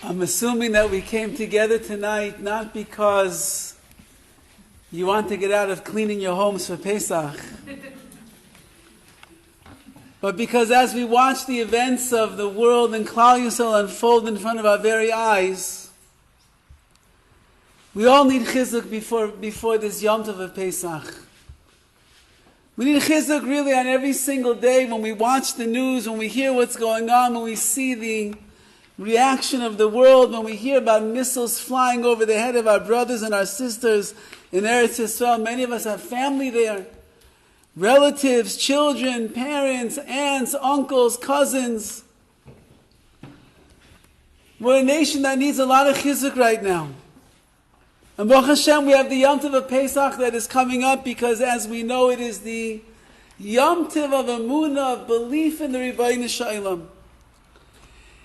I'm assuming that we came together tonight not because you want to get out of cleaning your homes for Pesach, but because as we watch the events of the world and Klal Yisrael unfold in front of our very eyes, we all need chizuk before this Yom Tov of Pesach. We need chizuk really on every single day when we watch the news, when we hear what's going on, when we see the reaction of the world, when we hear about missiles flying over the head of our brothers and our sisters in Eretz Yisrael. Many of us have family there, relatives, children, parents, aunts, uncles, cousins. We're a nation that needs a lot of chizuk right now. And Baruch Hashem, we have the Yom Tov of Pesach that is coming up because, as we know, it is the Yom Tov of Emunah, of belief in the Rabbi Shalom.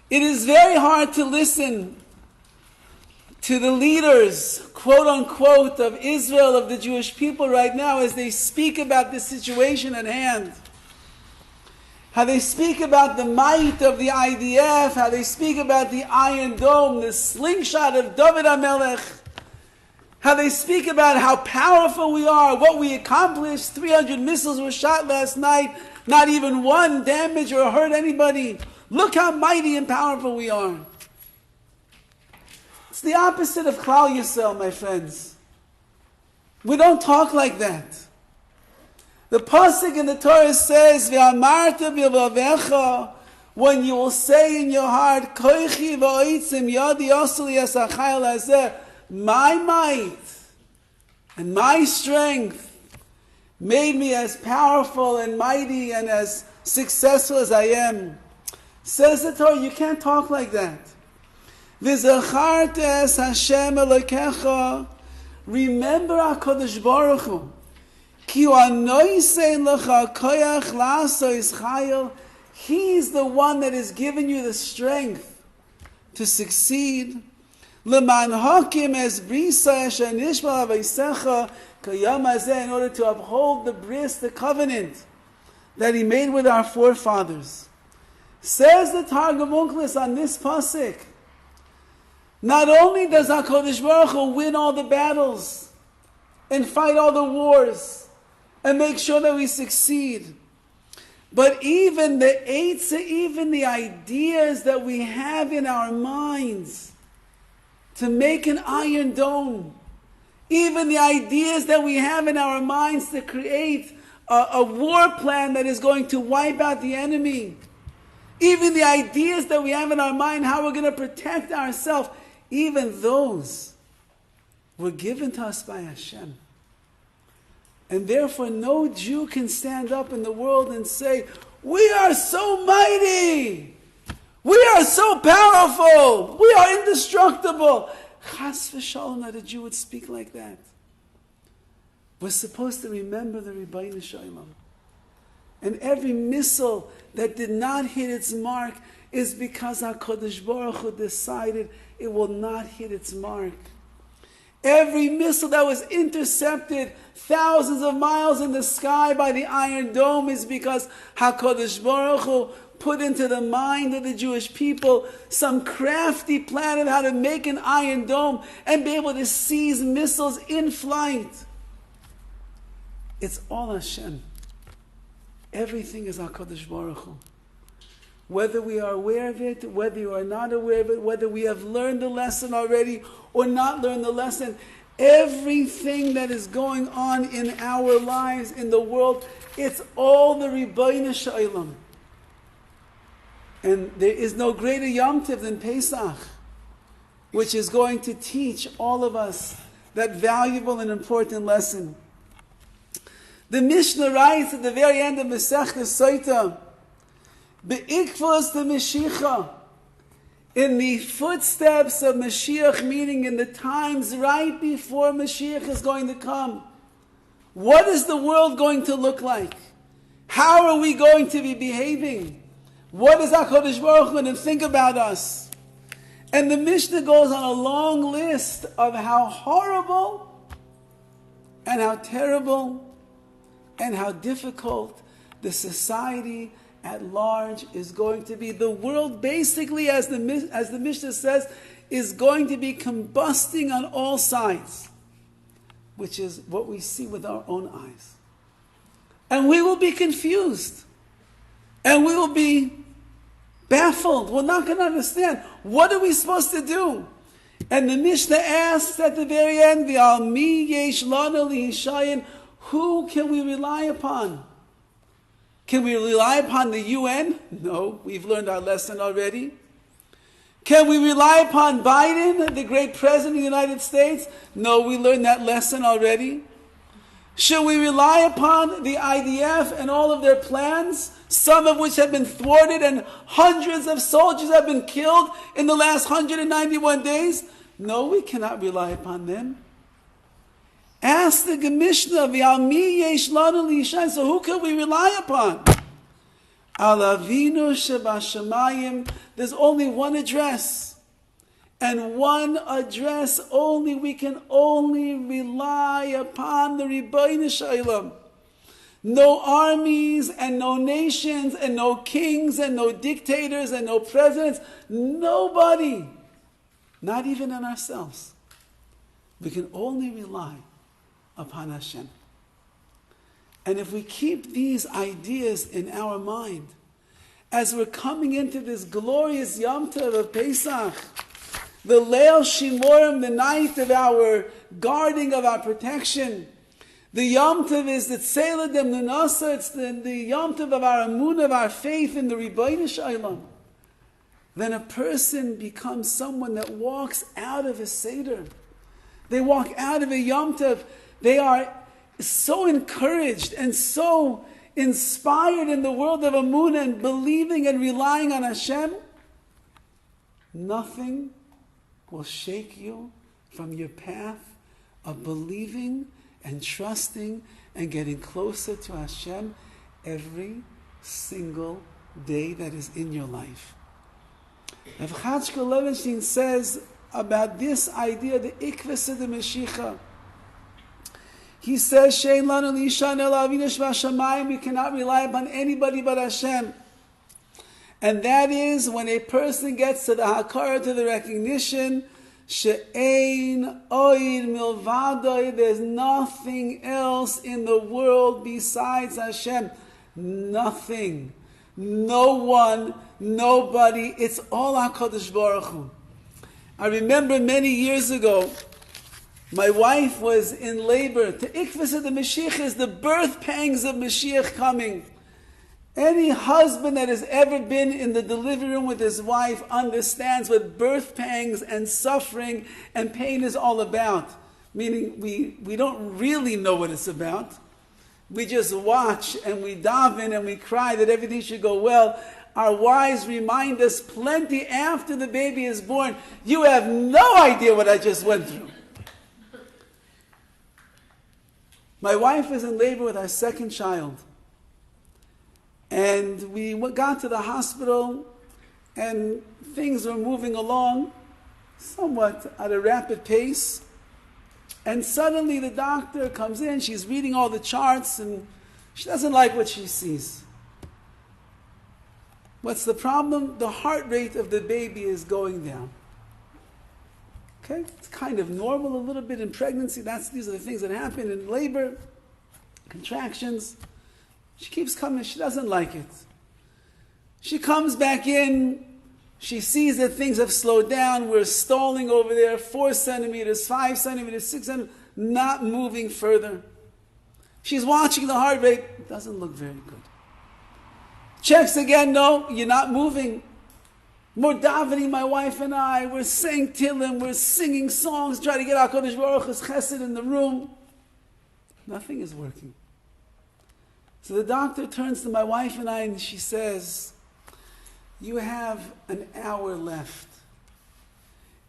It is very hard to listen to the leaders, quote unquote, of Israel, of the Jewish people right now as they speak about the situation at hand. How they speak about the might of the IDF, how they speak about the Iron Dome, the slingshot of Dovid HaMelech, how they speak about how powerful we are, what we accomplished. 300 missiles were shot last night, not even one damaged or hurt anybody. Look how mighty and powerful we are. It's the opposite of Klal Yisrael, my friends. We don't talk like that. The pasuk in the Torah says, "Ve'amarta b'levavecha," when you will say in your heart, "Koichi v'oitzim yadi osli esachayil hazeh," my might and my strength made me as powerful and mighty and as successful as I am. Says the Torah, you can't talk like that. V'zacharta es Hashem Elokecha, remember HaKadosh Baruch Hu, ki hu anoisen lecha koyach la'asos chayil, He's the one that has given you the strength to succeed. L'man hakim es brisa esher nishma aveisecha kayam hazeh, in order to uphold the bris, the covenant that He made with our forefathers. Says the Targum Onkelos on this pasuk, not only does HaKadosh Baruch Hu win all the battles and fight all the wars and make sure that we succeed, but even the ideas that we have in our minds to make an Iron Dome, even the ideas that we have in our minds to create a war plan that is going to wipe out the enemy, even the ideas that we have in our mind, how we're going to protect ourselves, even those were given to us by Hashem. And therefore no Jew can stand up in the world and say, we are so mighty, we are so powerful, we are indestructible. Chas v'shalom that a Jew would speak like that. We're supposed to remember the Rabbi Shalom. And every missile that did not hit its mark is because HaKadosh Baruch Hu decided it will not hit its mark. Every missile that was intercepted thousands of miles in the sky by the Iron Dome is because HaKadosh Baruch Hu put into the mind of the Jewish people some crafty plan of how to make an Iron Dome and be able to seize missiles in flight. It's all Hashem. Everything is HaKadosh Baruch Hu. Whether we are aware of it, whether you are not aware of it, whether we have learned the lesson already or not learned the lesson, everything that is going on in our lives, in the world, it's all the Rabbi Shalom. And there is no greater Yom Tov than Pesach, which is going to teach all of us that valuable and important lesson. The Mishnah writes at the very end of Masechta Sotah, Be'ikvos the Mashiach, in the footsteps of Mashiach, meaning in the times right before Mashiach is going to come. What is the world going to look like? How are we going to be behaving? What is HaKadosh Baruch Hu going to think about us? And the Mishnah goes on a long list of how horrible and how terrible and how difficult the society at large is going to be. The world basically, as the Mishnah says, is going to be combusting on all sides, which is what we see with our own eyes. And we will be confused. And we will be baffled. We're not going to understand. What are we supposed to do? And the Mishnah asks at the very end, V'al mi yesh lanu lihishayin, who can we rely upon? Can we rely upon the UN? No, we've learned our lesson already. Can we rely upon Biden, the great president of the United States? No, we learned that lesson already. Should we rely upon the IDF and all of their plans, some of which have been thwarted and hundreds of soldiers have been killed in the last 191 days? No, we cannot rely upon them. Ask the Mishnah, V'al mi yesh lanu lihishayin, so who can we rely upon? Al Avinu shebashamayim, there's only one address. And one address only, we can only rely upon the Ribbono Shel Olam. No armies and no nations and no kings and no dictators and no presidents. Nobody. Not even on ourselves. We can only rely upon Hashem. And if we keep these ideas in our mind, as we're coming into this glorious Yom Tov of Pesach, the Leil Shimorim, the night of our guarding, of our protection, the Yom Tov is the Tzeilah Demnunasa, it's the Yom Tov of our Amun, of our faith in the Ribbono Shel Olam, then a person becomes someone that walks out of a Seder. They walk out of a Yom Tov. They are so encouraged and so inspired in the world of Amun and believing and relying on Hashem. Nothing will shake you from your path of believing and trusting and getting closer to Hashem every single day that is in your life. Rav Chachka Levenstein says about this idea, the ikvus of the Mashiach. He says, Shein lanu lihishayin ela Avinu shebashamayim, we cannot rely upon anybody but Hashem. And that is when a person gets to the hakara, to the recognition, she'ein oid milvado, there's nothing else in the world besides Hashem. Nothing. No one, nobody. It's all HaKadosh Baruch Hu. I remember many years ago, my wife was in labor. The ikvus of the Mashiach is the birth pangs of Mashiach coming. Any husband that has ever been in the delivery room with his wife understands what birth pangs and suffering and pain is all about. Meaning we don't really know what it's about. We just watch and we daven and we cry that everything should go well. Our wives remind us plenty after the baby is born, you have no idea what I just went through. My wife was in labor with our second child. And we got to the hospital and things were moving along somewhat at a rapid pace. And suddenly the doctor comes in, she's reading all the charts and she doesn't like what she sees. What's the problem? The heart rate of the baby is going down. Okay? It's kind of normal a little bit in pregnancy. These are the things that happen in labor, contractions. She keeps coming. She doesn't like it. She comes back in. She sees that things have slowed down. We're stalling over there, 4 centimeters, 5 centimeters, 6 centimeters, not moving further. She's watching the heart rate. It doesn't look very good. Checks again. No, you're not moving. More davening, my wife and I. We're saying Tehillim. We're singing songs, trying to get HaKadosh Baruch Hu's chesed in the room. Nothing is working. So the doctor turns to my wife and I and she says, you have an hour left.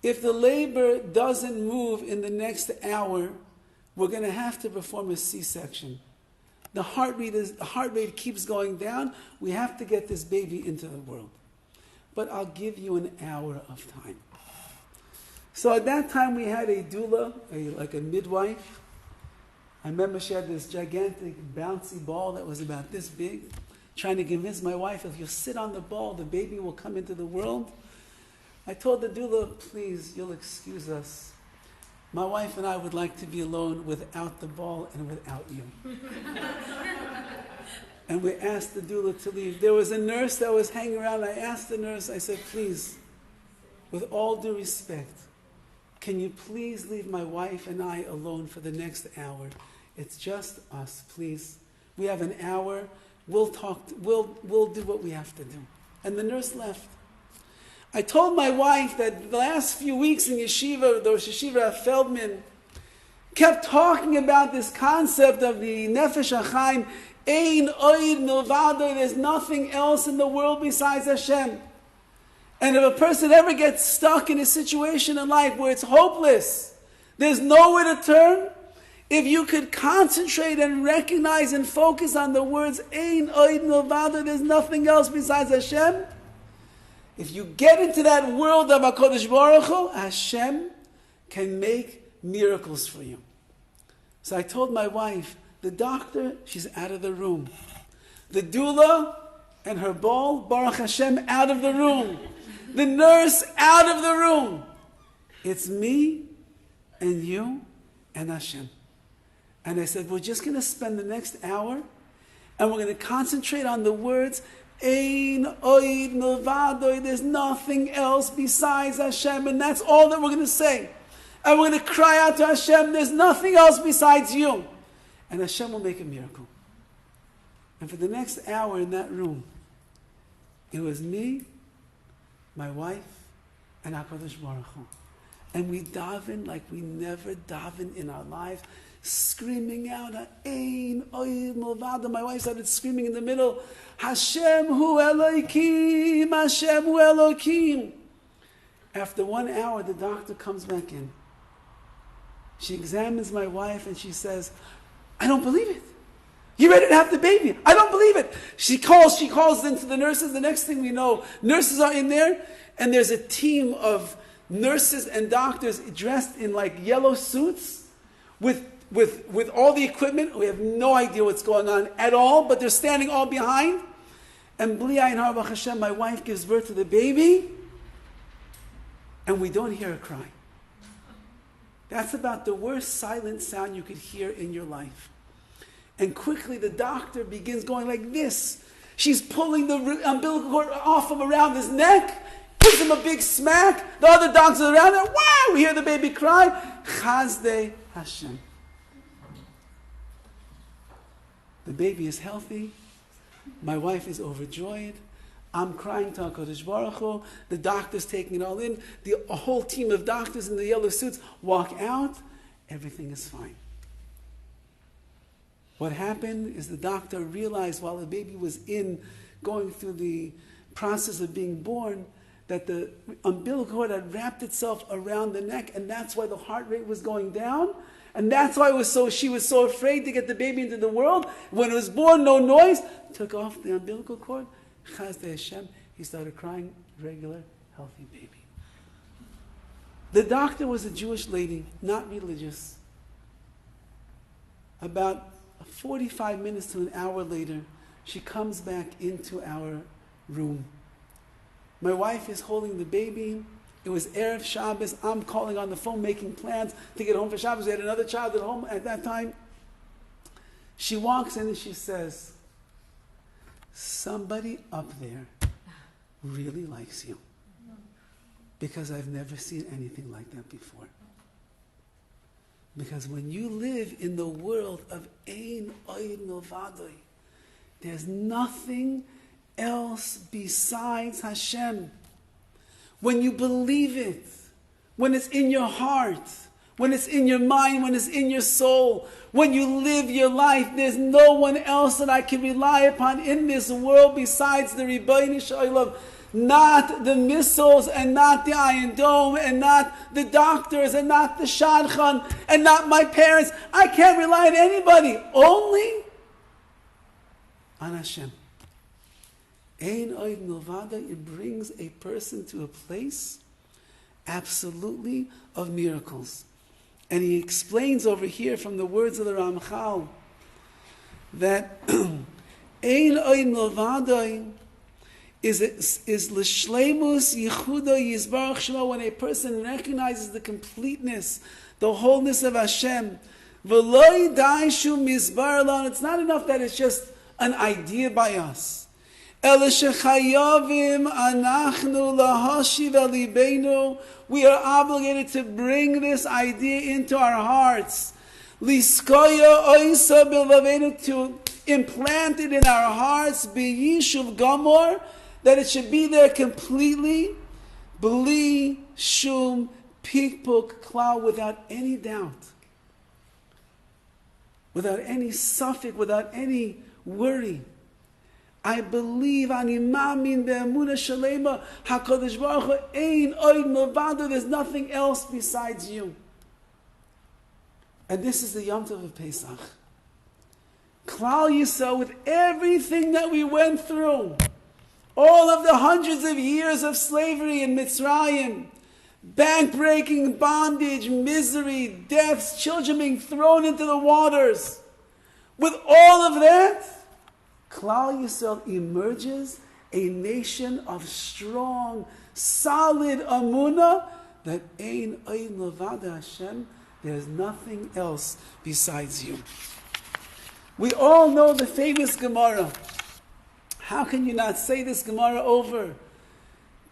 If the labor doesn't move in the next hour, we're going to have to perform a C-section. The heart rate keeps going down. We have to get this baby into the world. But I'll give you an hour of time. So at that time we had a doula, like a midwife. I remember she had this gigantic bouncy ball that was about this big. trying to convince my wife, if you sit on the ball, the baby will come into the world. I told the doula, please, you'll excuse us. My wife and I would like to be alone without the ball and without you. And we asked the doula to leave. There was a nurse that was hanging around. I asked the nurse, I said, please, with all due respect, can you please leave my wife and I alone for the next hour? It's just us, please. We have an hour. We'll talk. We'll do what we have to do. And the nurse left. I told my wife that the last few weeks in yeshiva, the Rosh Yeshiva Feldman kept talking about this concept of the Nefesh HaChaim, Ein Oid Milvado, there's nothing else in the world besides Hashem. And if a person ever gets stuck in a situation in life where it's hopeless, there's nowhere to turn, if you could concentrate and recognize and focus on the words Ein Oid Milvado, there's nothing else besides Hashem. If you get into that world of HaKadosh Baruch Hu, Hashem can make miracles for you. So I told my wife, the doctor, she's out of the room. The doula and her ball, Baruch Hashem, out of the room. The nurse, out of the room. It's me and you and Hashem. And I said, we're just going to spend the next hour and we're going to concentrate on the words Ein Oid Milvado, there's nothing else besides Hashem, and that's all that we're going to say. And we're going to cry out to Hashem, there's nothing else besides you. And Hashem will make a miracle. And for the next hour in that room, it was me, my wife, and HaKadosh Baruch Hu. And we daven like we never daven in our lives, screaming out, Ein Oid Milvado. My wife started screaming in the middle, Hashem hu Elokim, Hashem hu Elokim. After 1 hour, the doctor comes back in. She examines my wife and she says, I don't believe it. You ready to have the baby? I don't believe it. She calls into the nurses. The next thing we know, nurses are in there, and there's a team of nurses and doctors dressed in like yellow suits with all the equipment. We have no idea what's going on at all, but they're standing all behind. And Bli Ayin Hara Baruch Hashem, my wife gives birth to the baby, and we don't hear her cry. That's about the worst silent sound you could hear in your life. And quickly the doctor begins going like this. She's pulling the umbilical cord off from around his neck, gives him a big smack. The other doctors are around there. Wow! We hear the baby cry. Chazdei Hashem. The baby is healthy. My wife is overjoyed. I'm crying to HaKadosh Baruch Hu. The doctor's taking it all in. A whole team of doctors in the yellow suits walk out. Everything is fine. What happened is the doctor realized while the baby was going through the process of being born, that the umbilical cord had wrapped itself around the neck, and that's why the heart rate was going down. And that's why she was so afraid to get the baby into the world. When it was born, no noise. Took off the umbilical cord. Chazdei Hashem. He started crying. Regular, healthy baby. The doctor was a Jewish lady, not religious. About 45 minutes to an hour later, she comes back into our room. My wife is holding the baby. It was Erev Shabbos. I'm calling on the phone, making plans to get home for Shabbos. We had another child at home at that time. She walks in and she says, somebody up there really likes you. Because I've never seen anything like that before. Because when you live in the world of Ein Oid Milvado, there's nothing else besides Hashem. When you believe it, when it's in your heart, when it's in your mind, when it's in your soul, when you live your life, there's no one else that I can rely upon in this world besides the Ribbono Shel Olam. Not the missiles, and not the Iron Dome, and not the doctors, and not the Shadchan, and not my parents. I can't rely on anybody, only on Hashem. Ein Oid Milvado, it brings a person to a place absolutely of miracles. And he explains over here from the words of the Ramchal that Ein oin milvado is l'shleimus yichudo yizbarach shemo, when a person recognizes the completeness, the wholeness of Hashem. V'lo daishu mizbar alone. It's not enough that it's just an idea by us. El shechayavim anachnu lahashiv el libeinu. We are obligated to bring this idea into our hearts. Liskoya oisa bilvaveinu, to implant it in our hearts. B'yishuv gamor, that it should be there completely. B'li shum pikpuk klal, without any doubt, without any suffix, without any worry. I believe, ani mamin be'emunah shalema, HaKadosh Baruch Hu ein oid milvado, there's nothing else besides you. And this is the Yom Tov of Pesach. Klal Yisrael, with everything that we went through, all of the hundreds of years of slavery in Mitzrayim, back-breaking, bondage, misery, deaths, children being thrown into the waters. With all of that, Klal Yisrael emerges a nation of strong, solid amunah, that ein oin levada Hashem, there's nothing else besides you. We all know the famous Gemara. How can you not say this Gemara over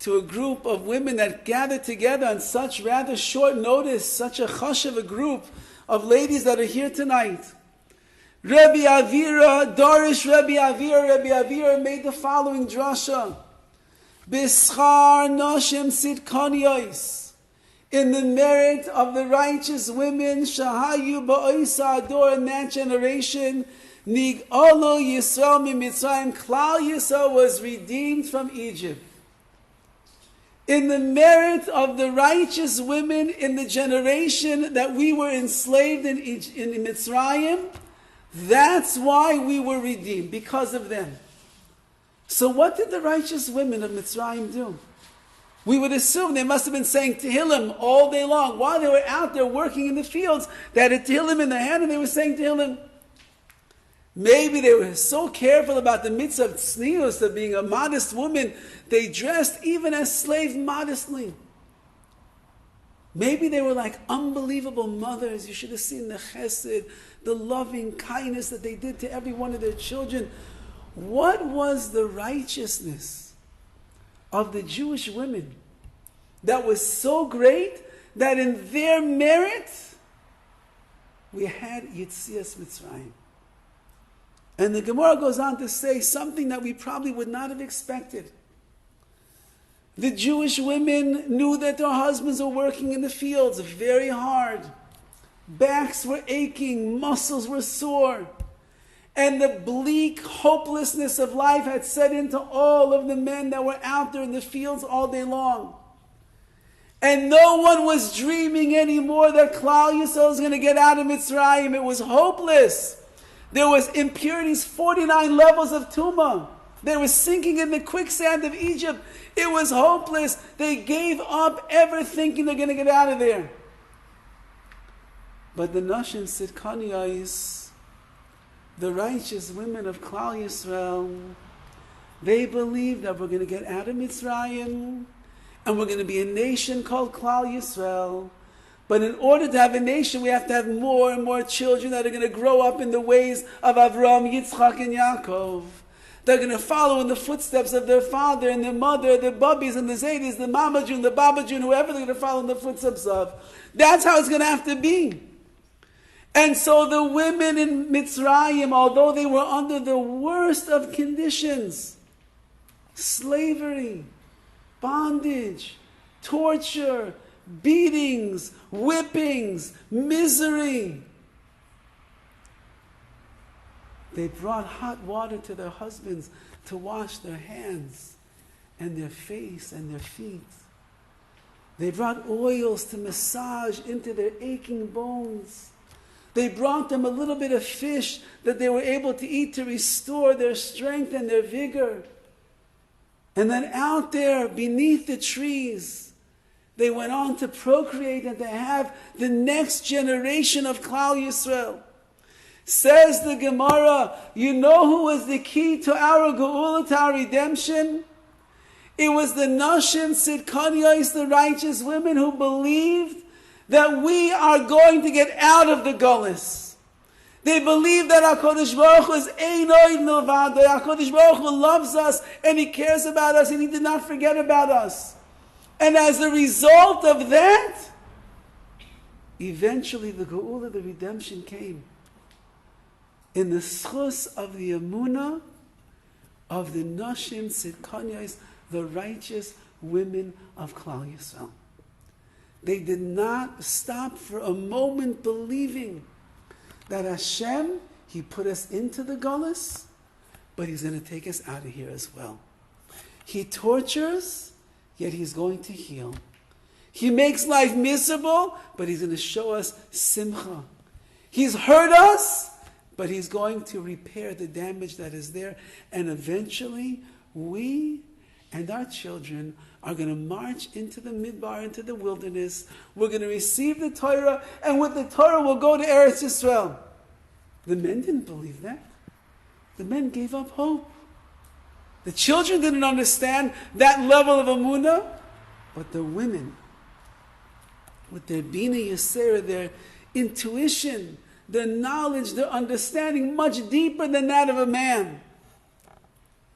to a group of women that gathered together on such rather short notice, such a chush of a group of ladies that are here tonight? Rabbi Avira, Dorish Rabbi Avira made the following drasha. B'schar noshim sitkanios, in the merit of the righteous women, shahayu ba'oisa ador, in that generation, nig'olo Yisrael miMitzrayim, Klal Yisrael was redeemed from Egypt. In the merit of the righteous women in the generation that we were enslaved in Mitzrayim, that's why we were redeemed, because of them. So what did the righteous women of Mitzrayim do? We would assume they must have been saying Tehillim all day long. While they were out there working in the fields, they had a Tehillim in their hand and they were saying Tehillim. Maybe they were so careful about the mitzvah of tznius, of being a modest woman, they dressed even as slaves modestly. Maybe they were like unbelievable mothers. You should have seen the chesed, the loving kindness that they did to every one of their children. What was the righteousness of the Jewish women that was so great that in their merit we had Yitzias Mitzrayim? And the Gemara goes on to say something that we probably would not have expected. The Jewish women knew that their husbands were working in the fields very hard. Backs were aching, muscles were sore. And the bleak hopelessness of life had set into all of the men that were out there in the fields all day long. And no one was dreaming anymore that Klal Yisrael was going to get out of Mitzrayim. It was hopeless. There was impurities, 49 levels of tumah. They were sinking in the quicksand of Egypt. It was hopeless. They gave up ever thinking they're going to get out of there. But the Nashim Sidkaniyais, the righteous women of Klal Yisrael, they believed that we're going to get out of Mitzrayim and we're going to be a nation called Klal Yisrael. But in order to have a nation, we have to have more and more children that are going to grow up in the ways of Avraham, Yitzchak, and Yaakov. They're going to follow in the footsteps of their father and their mother, the Bubbies and the Zaydis, the Mamajun, the Babajun, whoever they're going to follow in the footsteps of. That's how it's going to have to be. And so the women in Mitzrayim, although they were under the worst of conditions, slavery, bondage, torture, beatings, whippings, misery, they brought hot water to their husbands to wash their hands and their face and their feet. They brought oils to massage into their aching bones. They brought them a little bit of fish that they were able to eat to restore their strength and their vigor. And then out there beneath the trees, they went on to procreate and to have the next generation of Klal Yisrael. Says the Gemara, you know who was the key to our Geula, to our redemption? It was the Nashim Sidkaniyos, the righteous women who believed that we are going to get out of the Gullus. They believe that HaKadosh Baruch Hu is Einoid Milvado. HaKadosh Baruch Hu loves us and He cares about us and He did not forget about us. And as a result of that, eventually the Geula, the redemption came. In the schus of the Emunah of the Nashim Tzidkanyos, the righteous women of Klal Yisrael. They did not stop for a moment believing that Hashem, He put us into the Gullus, but He's going to take us out of here as well. He tortures, yet He's going to heal. He makes life miserable, but He's going to show us simcha. He's hurt us, but He's going to repair the damage that is there. And eventually, we and our children are going to march into the midbar, into the wilderness. We're going to receive the Torah, and with the Torah we'll go to Eretz Yisrael. The men didn't believe that. The men gave up hope. The children didn't understand that level of emunah, but the women, with their bina yasera, their intuition, their knowledge, their understanding much deeper than that of a man,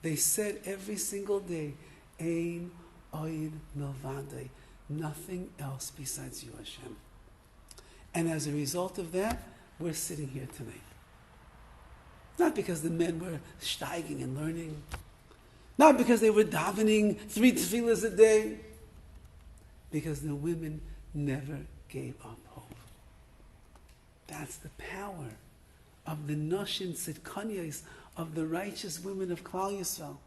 they said every single day, Ein Oid Milvado, nothing else besides you, Hashem. And as a result of that, we're sitting here tonight. Not because the men were steiging and learning, not because they were davening 3 tefillas a day, because the women never gave up hope. That's the power of the Nashim Tzidkanyos, of the righteous women of Klal Yisrael.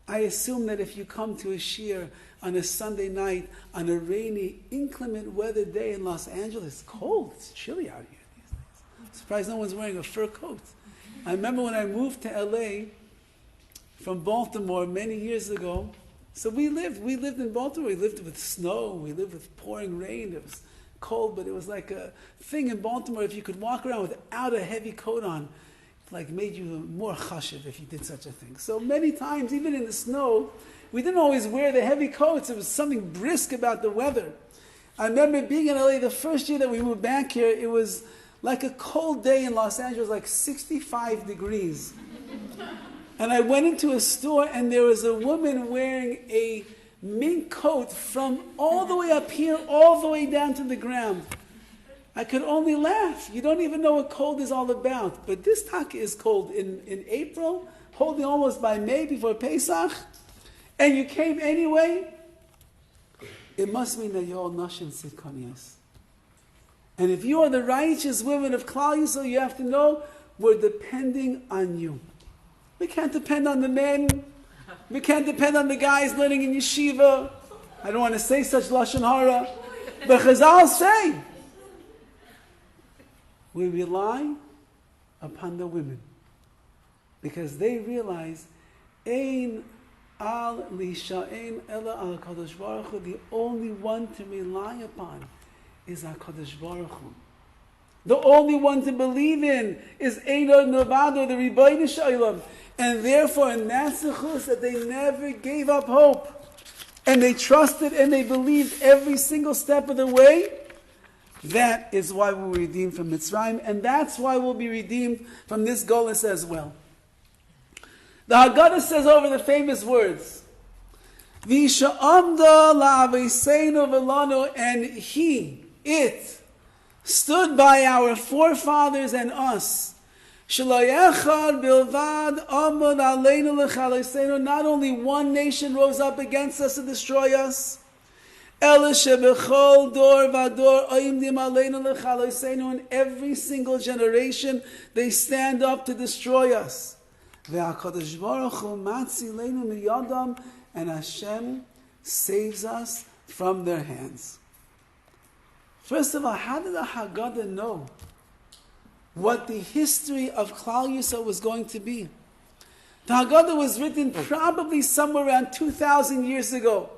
I assume that if you come to a shiur on a Sunday night, on a rainy, inclement weather day in Los Angeles, it's cold, it's chilly out here these days. I'm surprised no one's wearing a fur coat. I remember when I moved to LA from Baltimore many years ago. So we lived in Baltimore. We lived with snow. We lived with pouring rain. It was cold, but it was like a thing in Baltimore. If you could walk around without a heavy coat on, it like made you more chashiv if you did such a thing. So many times, even in the snow, we didn't always wear the heavy coats. There was something brisk about the weather. I remember being in LA the first year that we moved back here. It was like a cold day in Los Angeles, like 65 degrees. And I went into a store and there was a woman wearing a mink coat from all the way up here, all the way down to the ground. I could only laugh. You don't even know what cold is all about. But this taka is cold in April, holding almost by May before Pesach. And you came anyway. It must mean that you're all Nashim Tzidkanyos. And if you are the righteous women of Klal Yisrael, you have to know we're depending on you. We can't depend on the men. We can't depend on the guys learning in yeshiva. I don't want to say such lashon hara, but Chazal say we rely upon the women because they realize Ein al lisha'en ela al Kadosh Baruch Hu. The only one to rely upon is HaKadosh Baruch Hu. The only one to believe in is Eino Milvado, the Rabbi Shalom. And therefore, in that zechus, that they never gave up hope. And they trusted and they believed every single step of the way. That is why we were redeemed from Mitzrayim. And that's why we'll be redeemed from this Golus as well. The Haggadah says over the famous words, V'sha'amda la'aviseinu v'lanu, and it, stood by our forefathers and us. Not only one nation rose up against us to destroy us, in every single generation they stand up to destroy us. And Hashem saves us from their hands. First of all, how did the Haggadah know what the history of Klal Yisrael was going to be? The Haggadah was written probably somewhere around 2,000 years ago.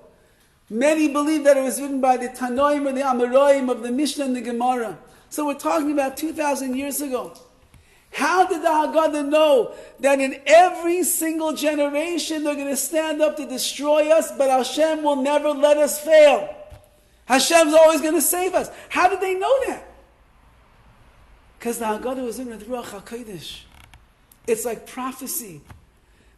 Many believe that it was written by the Tanoim or the Amoraim of the Mishnah and the Gemara. So we're talking about 2,000 years ago. How did the Haggadah know that in every single generation they're going to stand up to destroy us, but Hashem will never let us fail? Hashem's always going to save us. How did they know that? Because the Haggadah was in with Ruach HaKodesh. It's like prophecy.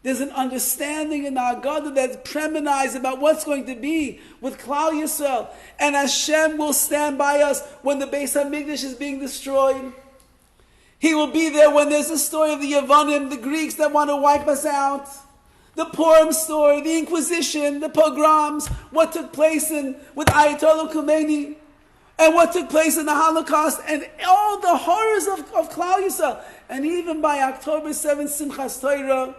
There's an understanding in the Haggadah that's premonized about what's going to be with Klal Yisrael. And Hashem will stand by us when the Beis HaMikdash is being destroyed. He will be there when there's a story of the Yavanim, the Greeks that want to wipe us out. The Purim story, the Inquisition, the pogroms, what took place with Ayatollah Khomeini, and what took place in the Holocaust, and all the horrors of Klal Yisrael. And even by October 7th, Simchas Torah,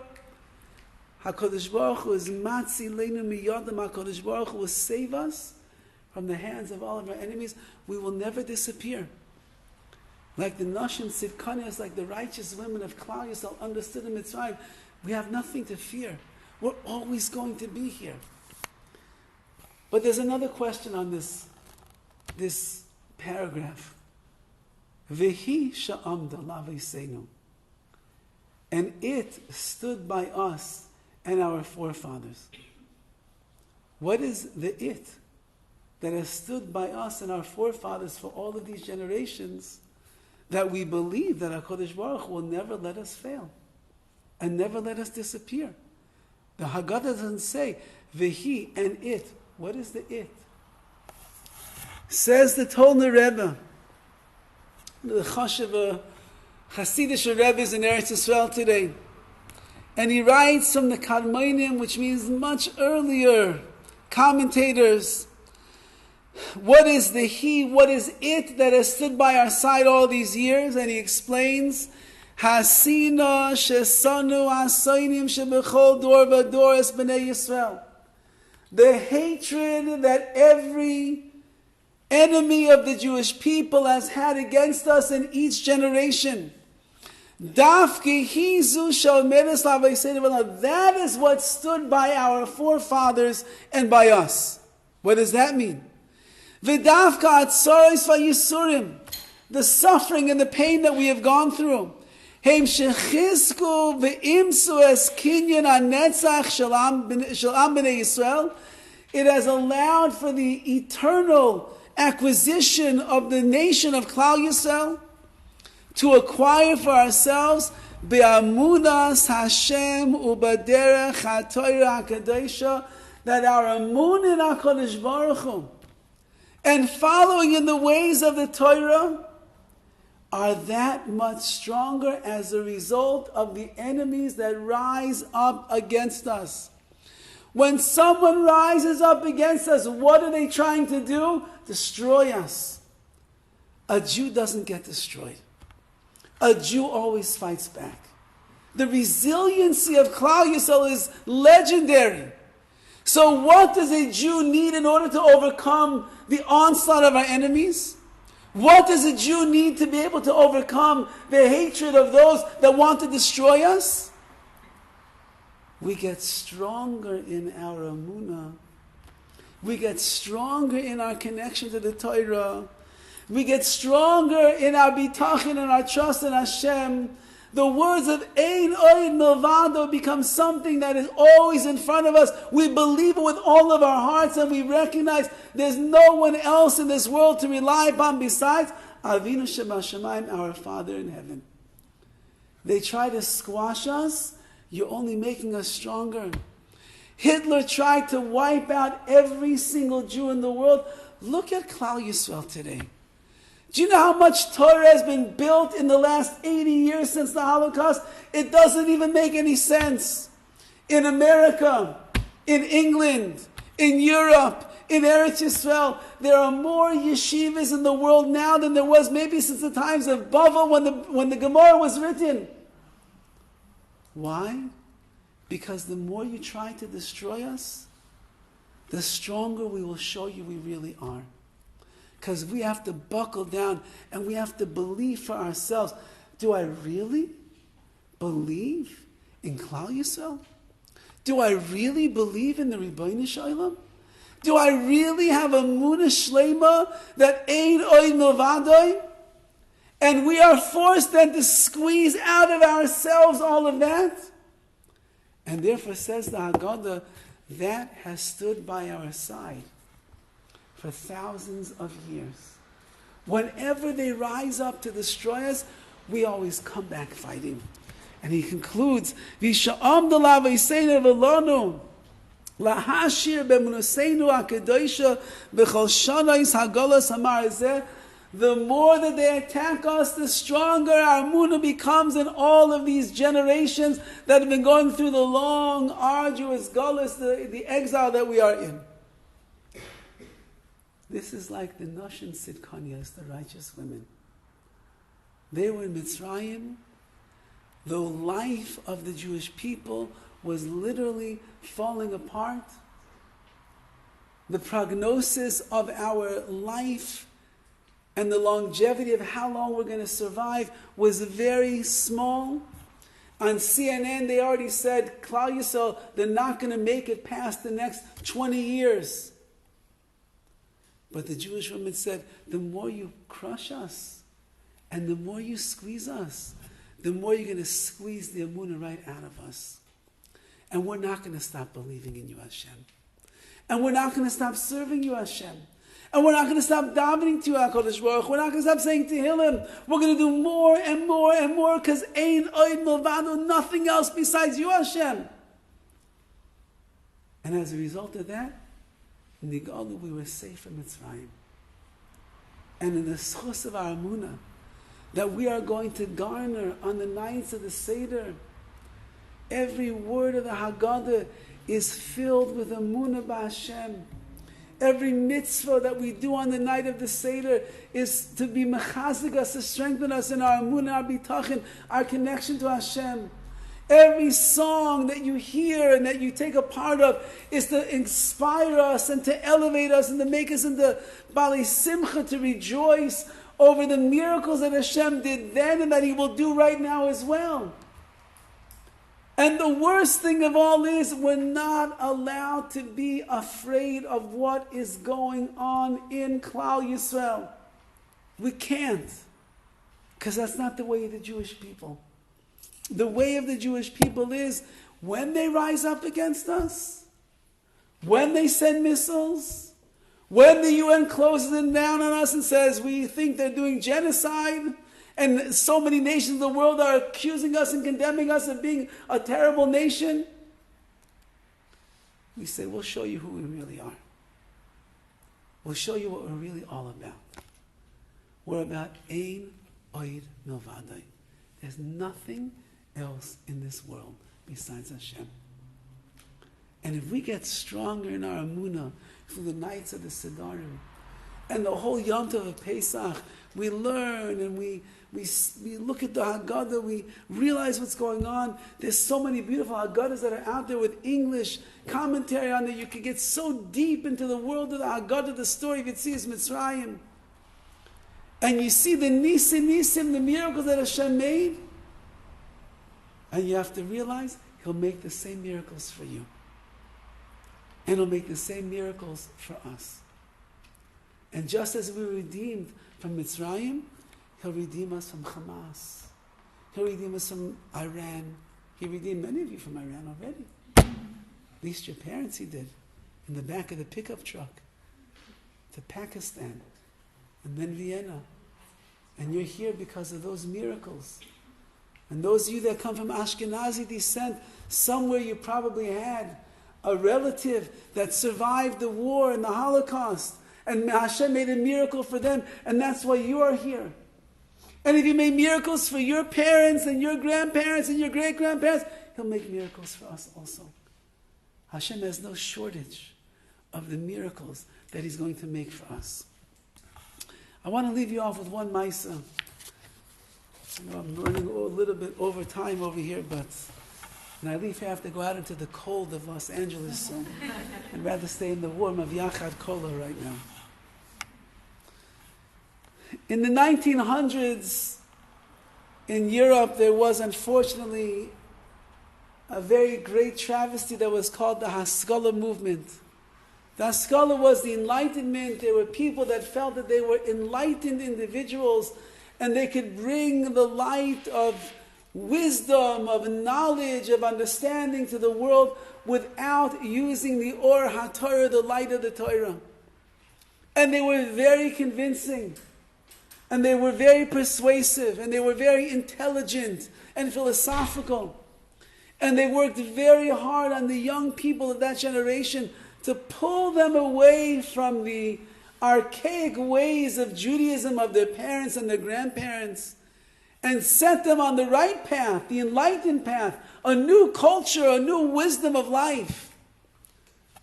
HaKadosh Baruch Hu is matzi leinu miyadam. HaKadosh Baruch Hu will save us from the hands of all of our enemies. We will never disappear. Like the Nashim Tzidkanias, like the righteous women of Klal Yisrael understood in Mitzrayim, we have nothing to fear. We're always going to be here. But there's another question on this paragraph. Vehi sha'amda laviseinu. And it stood by us and our forefathers. What is the it that has stood by us and our forefathers for all of these generations, that we believe that HaKadosh Baruch Hu will never let us fail and never let us disappear? The Haggadah doesn't say Vehi and it. What is the it? Says the Tolner Rebbe, the Chashiv Hasidic Rebbe's in Eretz Yisrael today, and he writes from the Kadmonim, which means much earlier commentators. What is the he? What is it that has stood by our side all these years? And he explains, Hasina shesanu asaynim shebechol dor v'dor es b'nei Yisrael. The hatred that every enemy of the Jewish people has had against us in each generation. That is what stood by our forefathers and by us. What does that mean? The suffering and the pain that we have gone through. It has allowed for the eternal acquisition of the nation of Klal Yisrael, to acquire for ourselves be'amunas Hashem u'baderech ha'torah ha'kadosha, that our amun in HaKadosh Baruch Hu and following in the ways of the Torah are that much stronger as a result of the enemies that rise up against us. When someone rises up against us, what are they trying to do? Destroy us. A Jew doesn't get destroyed. A Jew always fights back. The resiliency of Klal Yisrael is legendary. So what does a Jew need in order to overcome the onslaught of our enemies? What does a Jew need to be able to overcome the hatred of those that want to destroy us? We get stronger in our emunah. We get stronger in our connection to the Torah. We get stronger in our bitachon and our trust in Hashem. The words of Ein Oid Milvado become something that is always in front of us. We believe it with all of our hearts, and we recognize there's no one else in this world to rely upon besides Avinu Shebashamayim, our Father in heaven. They try to squash us. You're only making us stronger. Hitler tried to wipe out every single Jew in the world. Look at Klal Yisrael today. Do you know how much Torah has been built in the last 80 years since the Holocaust? It doesn't even make any sense. In America, in England, in Europe, in Eretz Yisrael, there are more yeshivas in the world now than there was maybe since the times of Bavel when the Gemara was written. Why? Because the more you try to destroy us, the stronger we will show you we really are. Because we have to buckle down and we have to believe for ourselves. Do I really believe in Klal Yisrael? Do I really believe in the Ribbono Shel Olam? Do I really have a Emunah Shlema that Ein Oid Milvado? And we are forced then to squeeze out of ourselves all of that. And therefore, says the Haggadah, that has stood by our side for thousands of years. Whenever they rise up to destroy us, we always come back fighting. And he concludes, V'sha'am d'la v'yiseinu v'lonu lahashir b'emunaseinu ha'kedoisha b'chol shanais ha'golos ha'marazeh. The more that they attack us, the stronger our emunah becomes in all of these generations that have been going through the long, arduous galus, the exile that we are in. This is like the Nashim Sidkanias, the righteous women. They were in Mitzrayim. The life of the Jewish people was literally falling apart. The prognosis of our life and the longevity of how long we're going to survive was very small. On CNN, they already said, Klal Yisrael, they're not going to make it past the next 20 years. But the Jewish woman said, the more you crush us and the more you squeeze us, the more you're going to squeeze the emunah right out of us. And we're not going to stop believing in you, Hashem. And we're not going to stop serving you, Hashem. And we're not going to stop davening to you, HaKadosh Baruch. We're not going to stop saying Tehillim. We're going to do more and more and more because Ein Oid Milvado, nothing else besides you, Hashem. And as a result of that, in the Galu, we were safe from Mitzrayim. And in the schus of our emunah, that we are going to garner on the nights of the Seder, every word of the Haggadah is filled with emunah b'Hashem. Every mitzvah that we do on the night of the Seder is to be mechazik us, to strengthen us in our emunah, our bitachon, our connection to Hashem. Every song that you hear and that you take a part of is to inspire us and to elevate us and to make us into Bali Simcha, to rejoice over the miracles that Hashem did then and that He will do right now as well. And the worst thing of all is we're not allowed to be afraid of what is going on in Klal Yisrael. We can't. Because that's not the way of the Jewish people. The way of the Jewish people is when they rise up against us, when they send missiles, when the UN closes them down on us and says we think they're doing genocide, and so many nations of the world are accusing us and condemning us of being a terrible nation, we say, we'll show you who we really are. We'll show you what we're really all about. We're about Ein Oid Milvado. There's nothing else in this world besides Hashem. And if we get stronger in our emunah through the nights of the Siddharim and the whole Yom Tov of Pesach, we learn and we look at the Haggadah, we realize what's going on. There's so many beautiful Haggadahs that are out there with English commentary on it. You can get so deep into the world of the Haggadah, the story of Yetzias Mitzrayim. And you see the Nisim, the miracles that Hashem made. And you have to realize He'll make the same miracles for you. And He'll make the same miracles for us. And just as we were redeemed from Mitzrayim, He'll redeem us from Hamas. He'll redeem us from Iran. He redeemed many of you from Iran already. At least your parents He did. In the back of the pickup truck. To Pakistan. And then Vienna. And you're here because of those miracles. And those of you that come from Ashkenazi descent, somewhere you probably had a relative that survived the war and the Holocaust. And Hashem made a miracle for them. And that's why you are here. And if He made miracles for your parents and your grandparents and your great-grandparents, He'll make miracles for us also. Hashem has no shortage of the miracles that He's going to make for us. I want to leave you off with one Maisa. I'm running a little bit over time over here, but when I leave here, I have to go out into the cold of Los Angeles, so I'd rather stay in the warm of Yachad Kola right now. In the 1900s, in Europe, there was unfortunately a very great travesty that was called the Haskalah movement. The Haskalah was the Enlightenment. There were people that felt that they were enlightened individuals, and they could bring the light of wisdom, of knowledge, of understanding to the world without using the Or HaTorah, the light of the Torah. And they were very convincing, and they were very persuasive, and they were very intelligent and philosophical. And they worked very hard on the young people of that generation to pull them away from the archaic ways of Judaism of their parents and their grandparents, and set them on the right path, the enlightened path, a new culture, a new wisdom of life,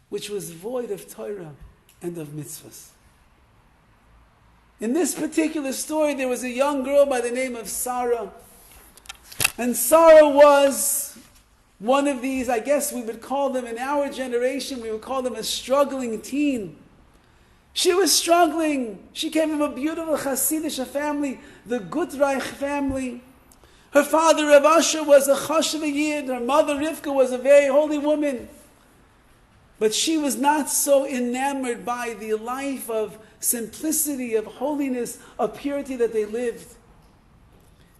which was void of Torah and of mitzvahs. In this particular story, there was a young girl by the name of Sarah. And Sarah was one of these, I guess we would call them in our generation, we would call them a struggling teen. She was struggling. She came from a beautiful Hasidic family, the Gutreich family. Her father, Rav Asher, was a Chashuv Yid. Her mother, Rivka, was a very holy woman. But she was not so enamored by the life of simplicity, of holiness, of purity that they lived.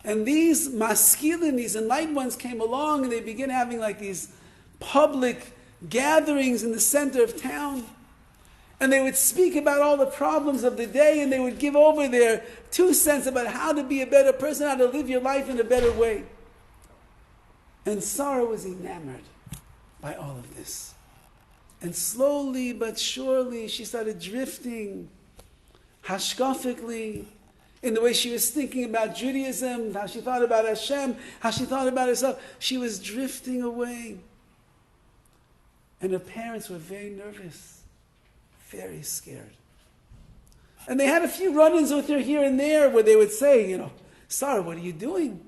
And these maskilim, these enlightened ones, came along and they began having like these public gatherings in the center of town. And they would speak about all the problems of the day, and they would give over their 2 cents about how to be a better person, how to live your life in a better way. And Sarah was enamored by all of this. And slowly but surely she started drifting, hashkafically, in the way she was thinking about Judaism, how she thought about Hashem, how she thought about herself. She was drifting away. And her parents were very nervous. Very scared. And they had a few run-ins with her here and there where they would say, Sarah, what are you doing?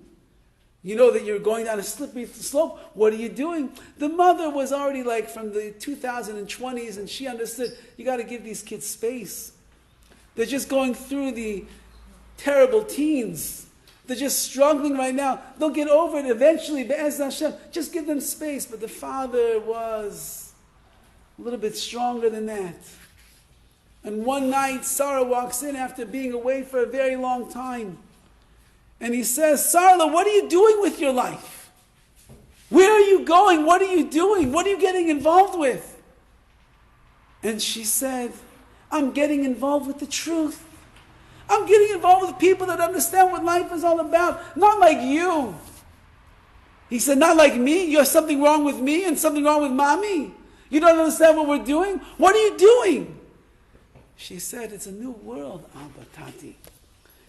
You know that you're going down a slippery slope. What are you doing? The mother was already like from the 2020s, and she understood, you got to give these kids space. They're just going through the terrible teens. They're just struggling right now. They'll get over it eventually, be'ez Hashem. Just give them space. But the father was a little bit stronger than that. And one night, Sarah walks in after being away for a very long time. And he says, Sarah, what are you doing with your life? Where are you going? What are you doing? What are you getting involved with? And she said, I'm getting involved with the truth. I'm getting involved with people that understand what life is all about. Not like you. He said, not like me. You have something wrong with me and something wrong with mommy. You don't understand what we're doing? What are you doing? She said, it's a new world, Abba Tati.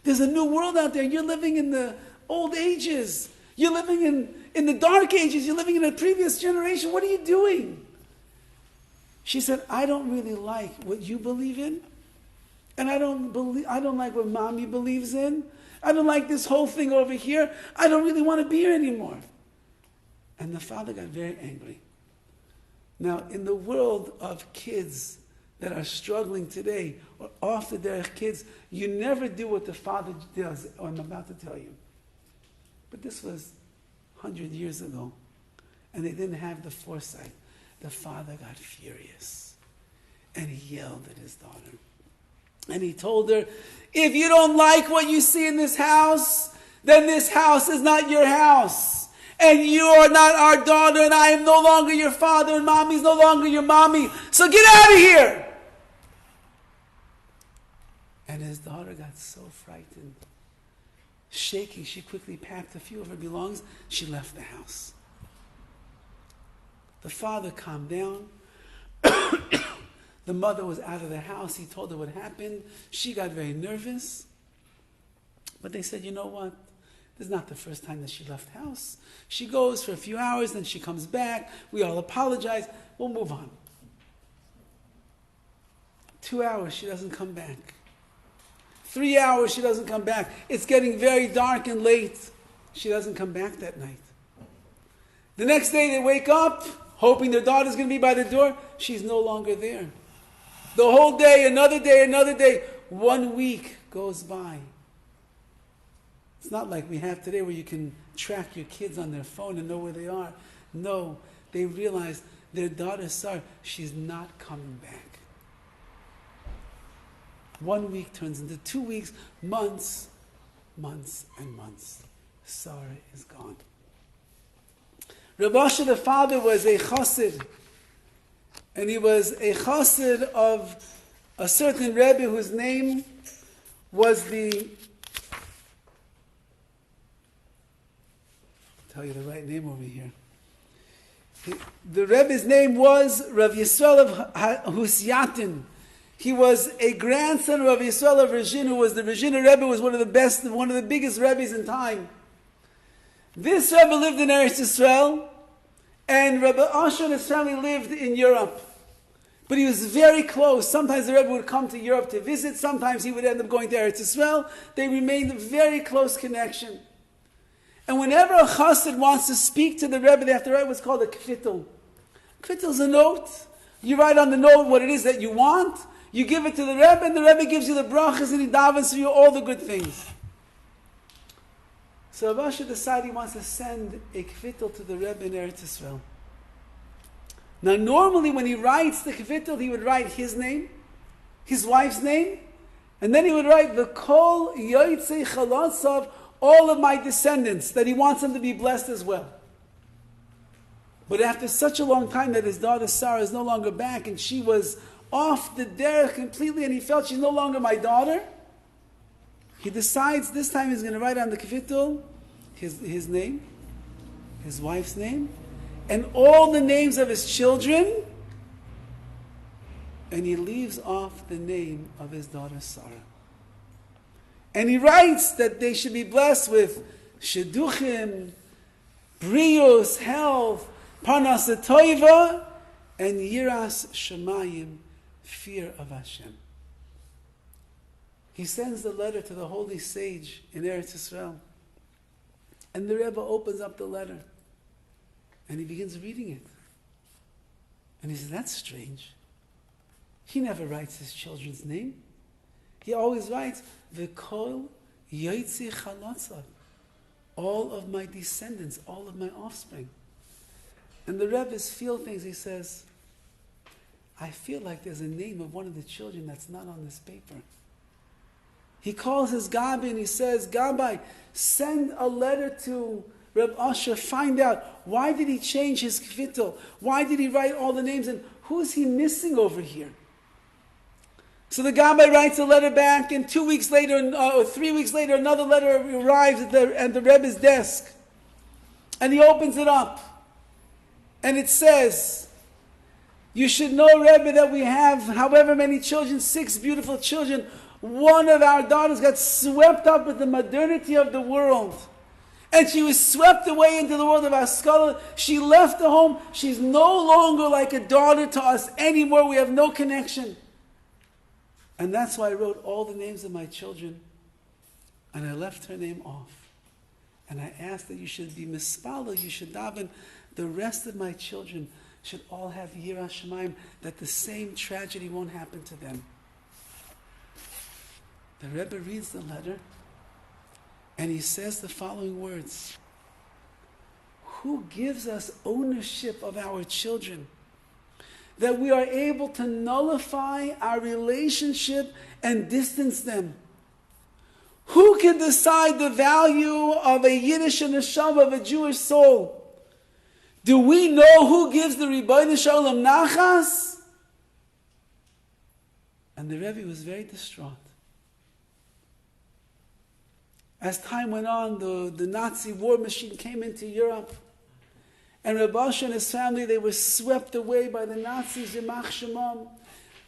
There's a new world out there. You're living in the old ages. You're living in the dark ages. You're living in a previous generation. What are you doing? She said, I don't really like what you believe in. And I don't like what mommy believes in. I don't like this whole thing over here. I don't really want to be here anymore. And the father got very angry. Now, in the world of kids that are struggling today, or off the derech kids, you never do what the father does, or I'm about to tell you. But this was 100 years ago, and they didn't have the foresight. The father got furious, and he yelled at his daughter. And he told her, if you don't like what you see in this house, then this house is not your house. And you are not our daughter, and I am no longer your father, and mommy is no longer your mommy. So get out of here. And his daughter got so frightened. Shaking, she quickly packed a few of her belongings. She left the house. The father calmed down. The mother was out of the house. He told her what happened. She got very nervous. But they said, you know what? This is not the first time that she left house. She goes for a few hours, then she comes back. We all apologize. We'll move on. 2 hours, she doesn't come back. 3 hours, she doesn't come back. It's getting very dark and late. She doesn't come back that night. The next day, they wake up, hoping their daughter's going to be by the door. She's no longer there. The whole day, another day, another day. 1 week goes by. It's not like we have today where you can track your kids on their phone and know where they are. No, they realize their daughter, Sarah, she's not coming back. 1 week turns into 2 weeks, months. months and months. Sarah is gone. Rabbi Asher, the father, was a chassid. And he was a chassid of a certain Rebbe whose name was I'll tell you the right name over here. The Rebbe's name was Rav Yisrael of Husyatin. He was a grandson of Rav Yisrael of Rizhin, who was the Rizhin Rebbe, was one of the biggest Rebbes in time. This Rebbe lived in Eretz Yisrael, and Rabbi Asher and his family lived in Europe. But he was very close. Sometimes the Rebbe would come to Europe to visit. Sometimes he would end up going to Eretz Yisrael. They remained a very close connection. And whenever a chassid wants to speak to the Rebbe, they have to write what's called a kvitel. Kvitel is a note. You write on the note what it is that you want. You give it to the Rebbe, and the Rebbe gives you the brachas, and he davens for you all the good things. So Rabbi Asher decided he wants to send a kvitel to the Rebbe in Eretz Yisrael. Now, normally when he writes the kvitel, he would write his name, his wife's name, and then he would write the kol yotzei chalatzav, all of my descendants, that he wants them to be blessed as well. But after such a long time that his daughter Sarah is no longer back, and she was off the derech completely, and he felt she's no longer my daughter, he decides this time he's going to write on the kvitel his name, his wife's name, and all the names of his children, and he leaves off the name of his daughter Sarah. And he writes that they should be blessed with shidduchim, brios, health, parnasa toiva, and yiras shemayim, fear of Hashem. He sends the letter to the holy sage in Eretz Yisrael. And the Rebbe opens up the letter. And he begins reading it. And he says, that's strange. He never writes his children's name. He always writes, V'kol yotzei chalatzav, all of my descendants, all of my offspring. And the Rebbe's feel things. He says, I feel like there's a name of one of the children that's not on this paper. He calls his Gabi and he says, Gabi, send a letter to Reb Asher, find out why did he change his kvitel? Why did he write all the names? And who is he missing over here? So the Gabi writes a letter back, and 2 weeks later, or 3 weeks later, another letter arrives at the Rebbe's desk. And he opens it up. And it says, you should know, Rebbe, that we have however many children, 6 beautiful children. One of our daughters got swept up with the modernity of the world. And she was swept away into the world of our scholar. She left the home. She's no longer like a daughter to us anymore. We have no connection. And that's why I wrote all the names of my children. And I left her name off. And I asked that you should be mispala, you should daven. The rest of my children should all have yirah shamayim, that the same tragedy won't happen to them. The Rebbe reads the letter, and he says the following words. Who gives us ownership of our children? That we are able to nullify our relationship and distance them. Who can decide the value of a Yiddish neshama, of a Jewish soul? Do we know who gives the Ribbono Shel Olam nachas? And the Rebbe was very distraught. As time went on, the Nazi war machine came into Europe. And Reb Asher and his family, they were swept away by the Nazis, Yamach Shemam.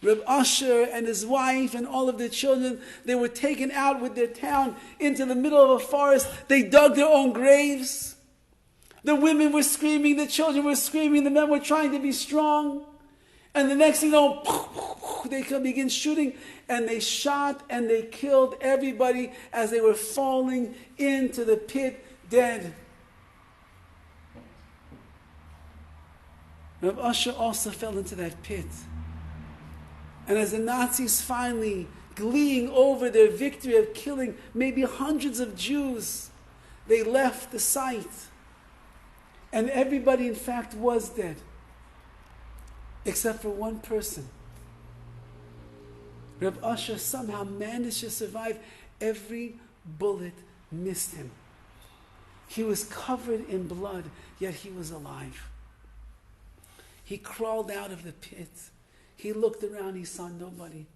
Reb Asher and his wife and all of their children, they were taken out with their town into the middle of a forest. They dug their own graves. The women were screaming, the children were screaming, the men were trying to be strong. And the next thing you know, they begin shooting, and they shot and they killed everybody as they were falling into the pit dead. Rav Asher also fell into that pit. And as the Nazis finally, gleeing over their victory of killing maybe hundreds of Jews, they left the site. And everybody, in fact, was dead. Except for one person. Rav Asher somehow managed to survive every bullet missed him. He was covered in blood, yet he was alive. He crawled out of the pit. He looked around, he saw nobody.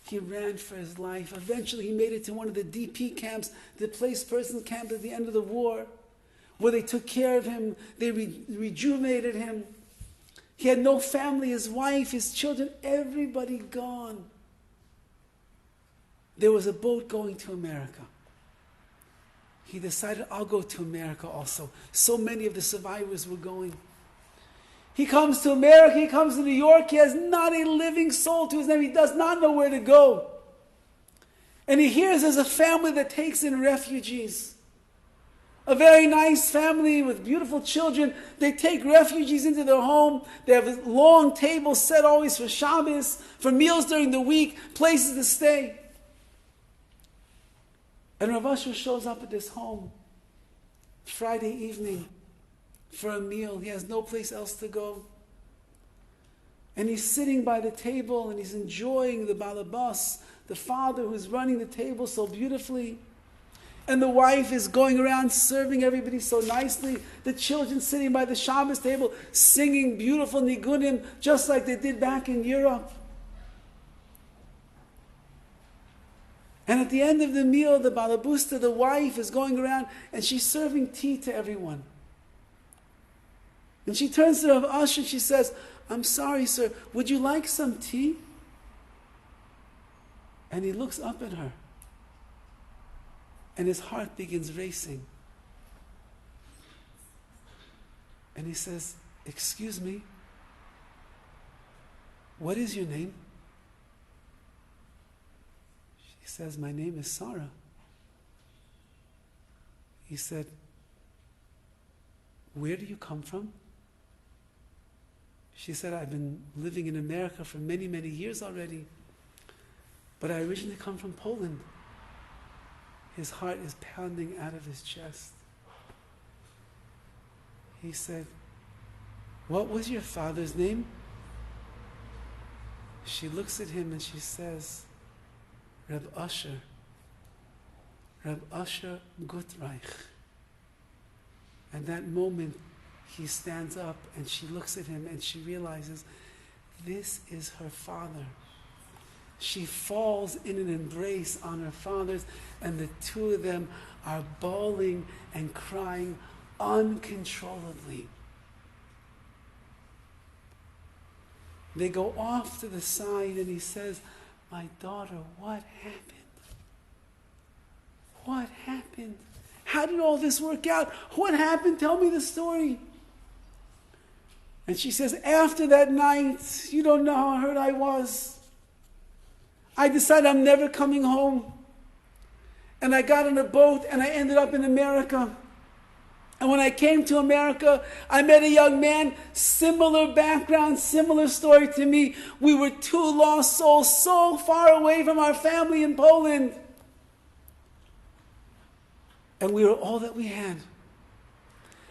He ran for his life. Eventually he made it to one of the DP camps, the displaced persons camp at the end of the war, where they took care of him, they rejuvenated him. He had no family, his wife, his children, everybody gone. There was a boat going to America. He decided, I'll go to America also. So many of the survivors were going. He comes to America, he comes to New York, he has not a living soul to his name, he does not know where to go. And he hears there's a family that takes in refugees. A very nice family with beautiful children. They take refugees into their home. They have long tables set always for Shabbos, for meals during the week, places to stay. And Rav Asher shows up at this home Friday evening for a meal. He has no place else to go. And he's sitting by the table and he's enjoying the balabas, the father who's running the table so beautifully. And the wife is going around serving everybody so nicely. The children sitting by the Shabbos table singing beautiful nigunim just like they did back in Europe. And at the end of the meal, the balabusta, the wife, is going around and she's serving tea to everyone. And she turns to Rav Asher and she says, I'm sorry, sir, would you like some tea? And he looks up at her. And his heart begins racing. And he says, excuse me, what is your name? She says, my name is Sarah. He said, where do you come from? She said, I've been living in America for many, many years already, but I originally come from Poland. His heart is pounding out of his chest. He said, what was your father's name? She looks at him and she says, Reb Asher Gutreich. At that moment, he stands up and she looks at him and she realizes this is her father. She falls in an embrace on her father's, and the two of them are bawling and crying uncontrollably. They go off to the side and he says, my daughter, what happened? What happened? How did all this work out? What happened? Tell me the story. And she says, after that night, you don't know how hurt I was. I decided I'm never coming home. And I got on a boat and I ended up in America. And when I came to America, I met a young man, similar background, similar story to me. We were two lost souls so far away from our family in Poland. And we were all that we had.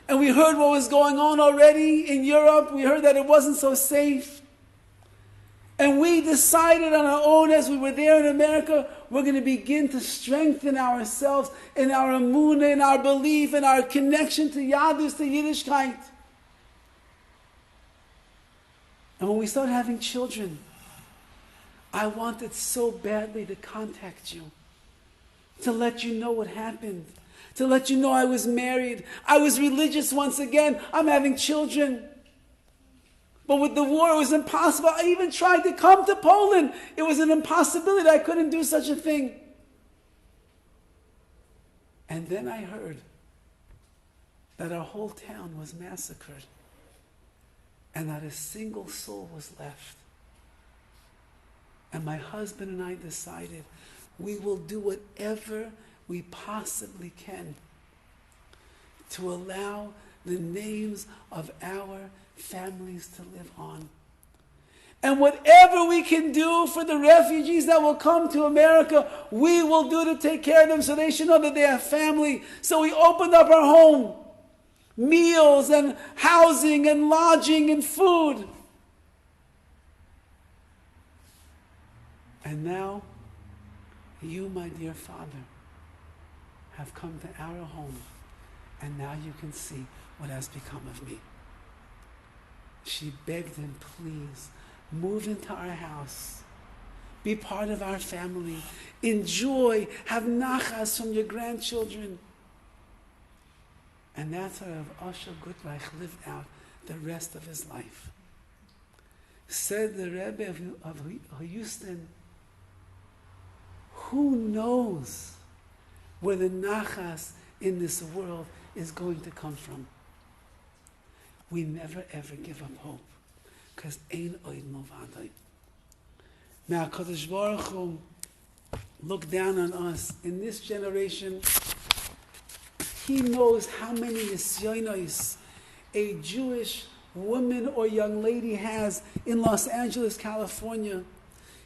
And we heard what was going on already in Europe. We heard that it wasn't so safe. And we decided on our own as we were there in America, we're going to begin to strengthen ourselves in our emunah, in our belief, in our connection to Yadus, to Yiddishkeit. And when we started having children, I wanted so badly to contact you, to let you know what happened, to let you know I was married. I was religious once again. I'm having children. But with the war, it was impossible. I even tried to come to Poland. It was an impossibility. I couldn't do such a thing. And then I heard that our whole town was massacred and not a single soul was left. And my husband and I decided we will do whatever we possibly can to allow the names of our families to live on. And whatever we can do for the refugees that will come to America, we will do to take care of them so they should know that they have family. So we opened up our home, meals and housing and lodging and food. And now, you, my dear Father, have come to our home, and now you can see what has become of me. She begged him, please, move into our house. Be part of our family. Enjoy. Have nachas from your grandchildren. And that's how Rav Asher Gutreich lived out the rest of his life. Said the Rebbe of Houston, who knows where the nachas in this world is going to come from? We never ever give up hope, because ein oid milvado. May HaKadosh Baruch Hu look down on us in this generation. He knows how many nisyonos a Jewish woman or young lady has in Los Angeles, California.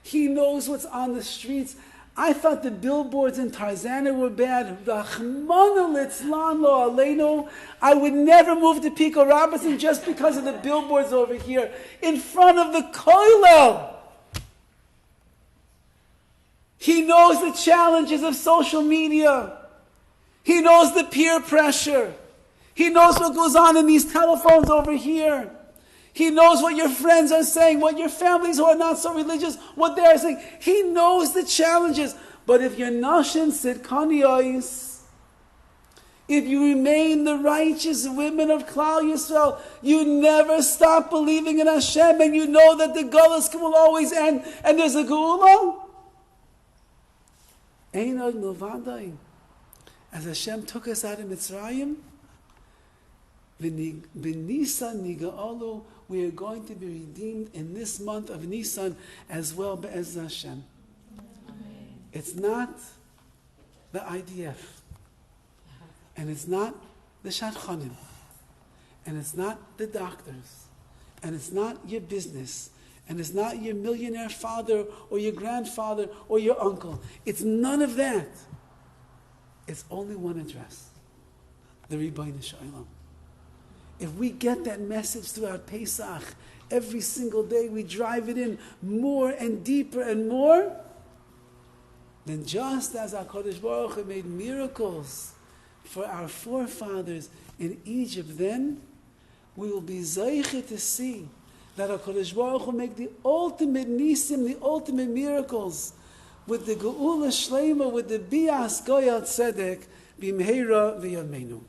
He knows what's on the streets. I thought the billboards in Tarzana were bad. Rachmana litzlan lo aleinu. I would never move to Pico Robinson just because of the billboards over here in front of the kollel. He knows the challenges of social media. He knows the peer pressure. He knows what goes on in these telephones over here. He knows what your friends are saying, what your families who are not so religious, what they're saying. He knows the challenges. But if you're nashin sidkaniyos, if you remain the righteous women of Klal Yisrael, you never stop believing in Hashem, and you know that the Gullus will always end, and there's a Geula. Ein od milvado. As Hashem took us out of Mitzrayim, B'Nisan niga'alu, we are going to be redeemed in this month of Nisan as well, Be'ez Hashem. Amen. It's not the IDF, and it's not the shadchanim, and it's not the doctors, and it's not your business, and it's not your millionaire father or your grandfather or your uncle. It's none of that. It's only one address, the Ribbono Shel Olam. If we get that message throughout Pesach, every single day we drive it in more and deeper and more, then just as HaKadosh Baruch Hu made miracles for our forefathers in Egypt, then we will be zeiche to see that HaKadosh Baruch Hu make the ultimate nisim, the ultimate miracles, with the Geula Shlema, with the Bias Goyal Tzedek, Bimheira V'Yameinu.